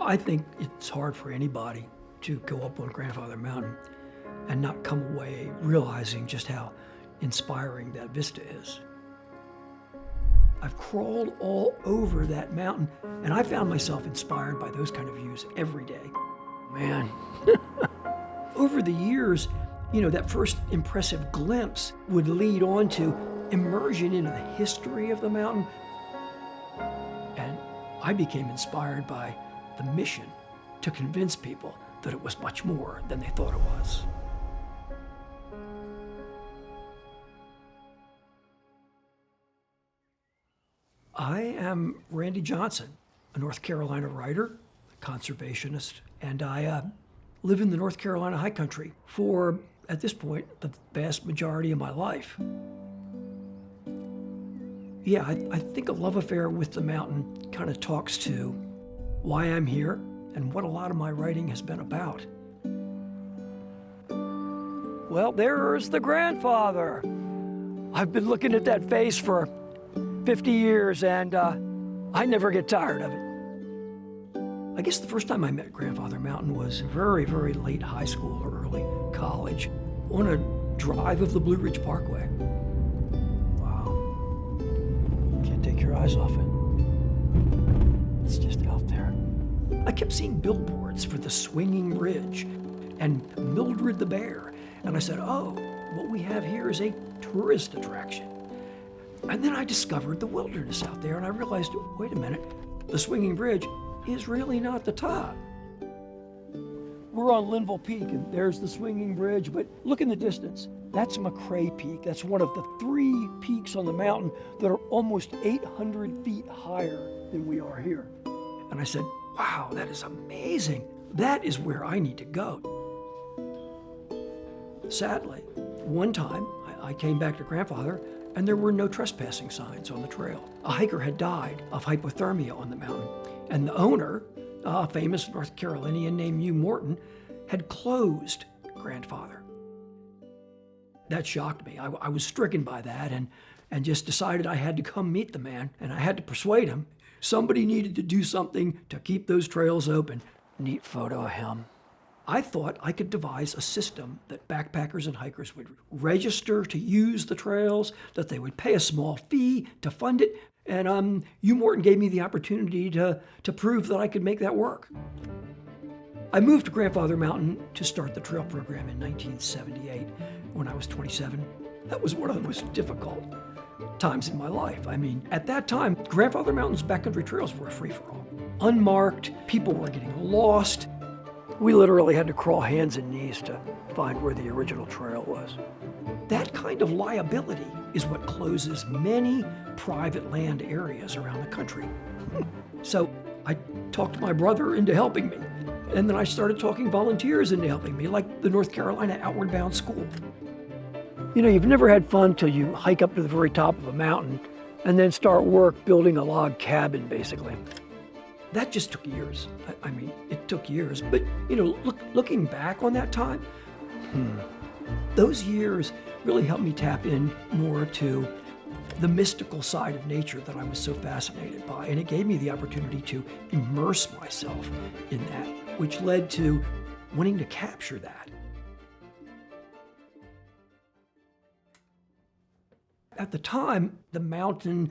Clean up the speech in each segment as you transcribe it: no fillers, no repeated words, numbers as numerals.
I think it's hard for anybody to go up on Grandfather Mountain and not come away realizing just how inspiring that vista is. I've crawled all over that mountain, and I found myself inspired by those kind of views every day. Man, over the years, that first impressive glimpse would lead on to immersion into the history of the mountain. And I became inspired by the mission to convince people that it was much more than they thought it was. I am Randy Johnson, a North Carolina writer, a conservationist, and I live in the North Carolina high country for, at this point, the vast majority of my life. Yeah, I think a love affair with the mountain kind of talks to why I'm here and what a lot of my writing has been about. Well, there's the grandfather. I've been looking at that face for 50 years, and I never get tired of it. I guess the first time I met Grandfather Mountain was very, very late high school or early college on a drive of the Blue Ridge Parkway. Wow. Can't take your eyes off it. It's just out there. I kept seeing billboards for the swinging ridge and Mildred the bear, and I said, oh, what we have here is a tourist attraction. And then I discovered the wilderness out there, and I realized, wait a minute, the swinging bridge is really not the top. We're on Linville Peak, and there's the swinging bridge, but look in the distance. That's McCrae Peak. That's one of the 3 peaks on the mountain that are almost 800 feet higher than we are here. And I said, wow, that is amazing. That is where I need to go. Sadly, one time I came back to Grandfather, and there were no trespassing signs on the trail. A hiker had died of hypothermia on the mountain, and the owner, a famous North Carolinian named Hugh Morton, had closed Grandfather. That shocked me. I was stricken by that and just decided I had to come meet the man, and I had to persuade him. Somebody needed to do something to keep those trails open. Neat photo of him. I thought I could devise a system that backpackers and hikers would register to use the trails, that they would pay a small fee to fund it, and Hugh Morton gave me the opportunity to prove that I could make that work. I moved to Grandfather Mountain to start the trail program in 1978 when I was 27. That was one of the most difficult times in my life. I mean, at that time, Grandfather Mountain's backcountry trails were a free-for-all. Unmarked, people were getting lost. We literally had to crawl hands and knees to find where the original trail was. That kind of liability is what closes many private land areas around the country. So I talked my brother into helping me. And then I started talking volunteers into helping me, like the North Carolina Outward Bound School. You've never had fun till you hike up to the very top of a mountain and then start work building a log cabin, basically. That just took years. I mean, it took years. But, looking back on that time, those years really helped me tap in more to the mystical side of nature that I was so fascinated by. And it gave me the opportunity to immerse myself in that, which led to wanting to capture that. At the time, the mountain's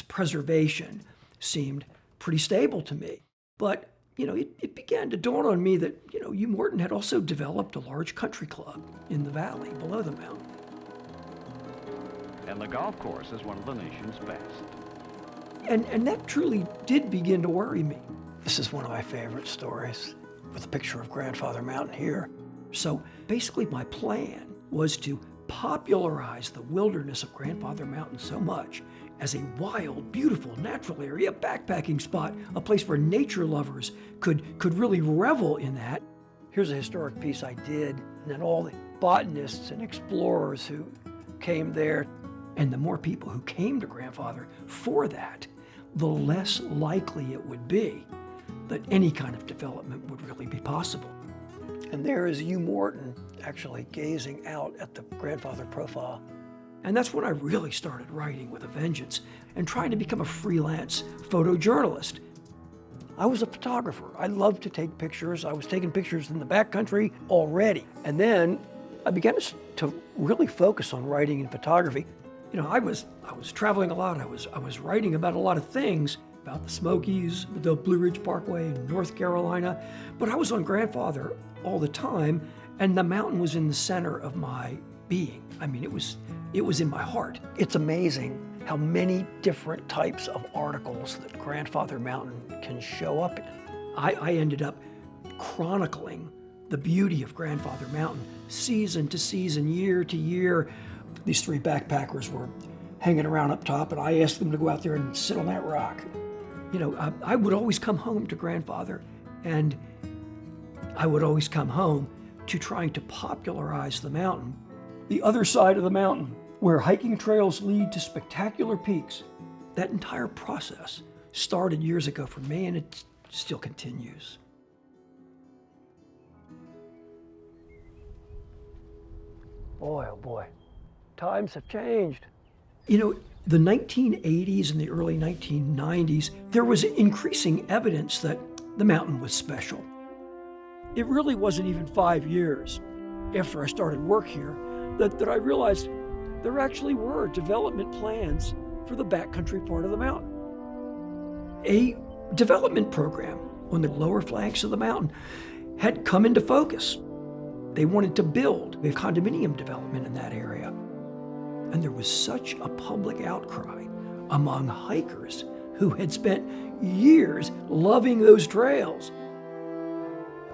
preservation seemed pretty stable to me. But, it began to dawn on me that, Hugh Morton had also developed a large country club in the valley below the mountain. And the golf course is one of the nation's best. And that truly did begin to worry me. This is one of my favorite stories, with a picture of Grandfather Mountain here. So basically my plan was to popularize the wilderness of Grandfather Mountain so much as a wild, beautiful, natural area, backpacking spot, a place where nature lovers could really revel in that. Here's a historic piece I did, and then all the botanists and explorers who came there. And the more people who came to Grandfather for that, the less likely it would be that any kind of development would really be possible. And there is Hugh Morton actually gazing out at the Grandfather profile. And that's when I really started writing with a vengeance and trying to become a freelance photojournalist. I was a photographer. I loved to take pictures. I was taking pictures in the backcountry already. And then I began to really focus on writing and photography. You know, I was traveling a lot. I was writing about a lot of things, about the Smokies, the Blue Ridge Parkway in North Carolina, but I was on Grandfather all the time, and the mountain was in the center of my being. I mean, it was in my heart. It's amazing how many different types of articles that Grandfather Mountain can show up in. I ended up chronicling the beauty of Grandfather Mountain, season to season, year to year. These three backpackers were hanging around up top, and I asked them to go out there and sit on that rock. You know, I would always come home to Grandfather, and I would always come home to trying to popularize the mountain. The other side of the mountain, where hiking trails lead to spectacular peaks. That entire process started years ago for me, and it still continues. Boy, oh boy, times have changed. You know, the 1980s and the early 1990s, there was increasing evidence that the mountain was special. It really wasn't even 5 years after I started work here that I realized there actually were development plans for the backcountry part of the mountain. A development program on the lower flanks of the mountain had come into focus. They wanted to build a condominium development in that area. And there was such a public outcry among hikers who had spent years loving those trails.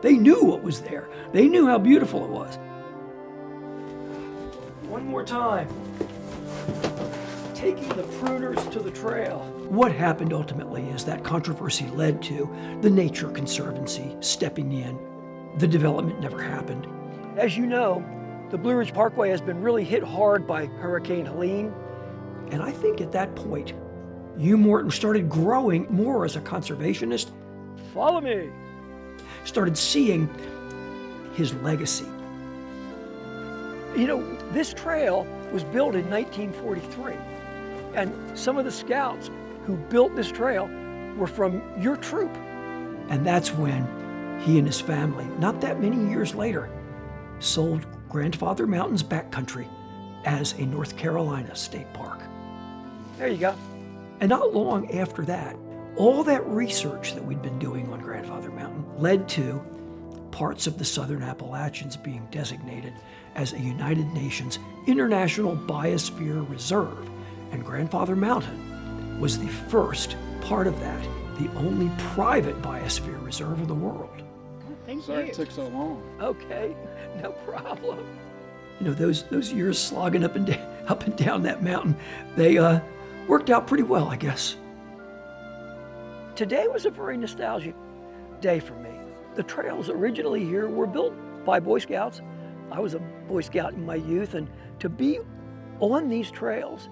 They knew what was there. They knew how beautiful it was. One more time. Taking the pruners to the trail. What happened ultimately is that controversy led to the Nature Conservancy stepping in. The development never happened. As you know, the Blue Ridge Parkway has been really hit hard by Hurricane Helene. And I think at that point, Hugh Morton started growing more as a conservationist. Follow me. Started seeing his legacy. You know, this trail was built in 1943, and some of the scouts who built this trail were from your troop. And that's when he and his family, not that many years later, sold Grandfather Mountain's backcountry as a North Carolina state park. There you go. And not long after that, all that research that we'd been doing on Grandfather Mountain led to parts of the Southern Appalachians being designated as a United Nations International Biosphere Reserve. And Grandfather Mountain was the first part of that, the only private biosphere reserve in the world. Thank you. It took so long. Okay, no problem. You know, those years slogging up and down that mountain, they worked out pretty well, I guess. Today was a very nostalgic day for me. The trails originally here were built by Boy Scouts. I was a Boy Scout in my youth, and to be on these trails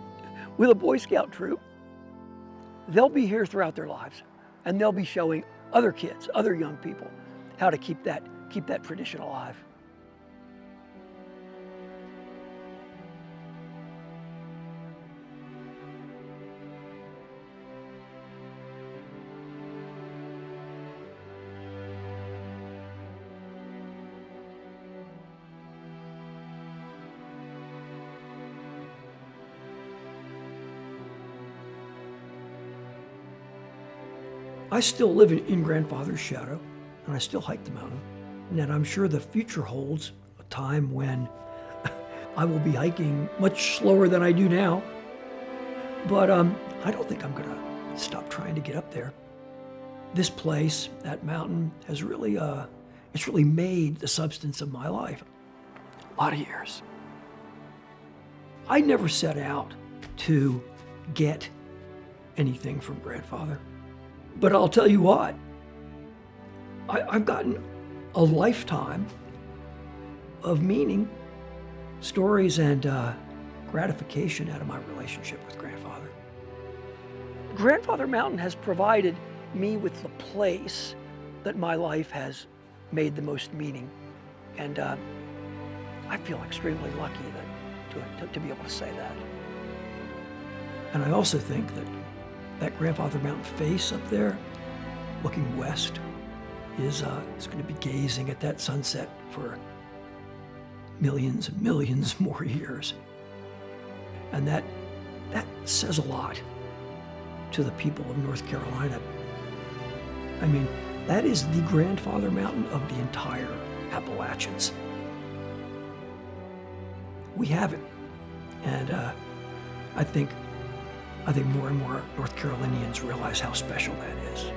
with a Boy Scout troop, they'll be here throughout their lives, and they'll be showing other kids, other young people, how to keep that tradition alive. I still live in Grandfather's shadow, and I still hike the mountain. And I'm sure the future holds a time when I will be hiking much slower than I do now. But I don't think I'm gonna stop trying to get up there. This place, that mountain, has really, it's really made the substance of my life. A lot of years. I never set out to get anything from Grandfather. But I'll tell you what, I've gotten a lifetime of meaning, stories, and gratification out of my relationship with Grandfather. Grandfather Mountain has provided me with the place that my life has made the most meaning. And I feel extremely lucky to be able to say that. And I also think that Grandfather Mountain face up there looking west is going to be gazing at that sunset for millions and millions more years. And that says a lot to the people of North Carolina. I mean, that is the grandfather mountain of the entire Appalachians. We have it. And I think more and more North Carolinians realize how special that is.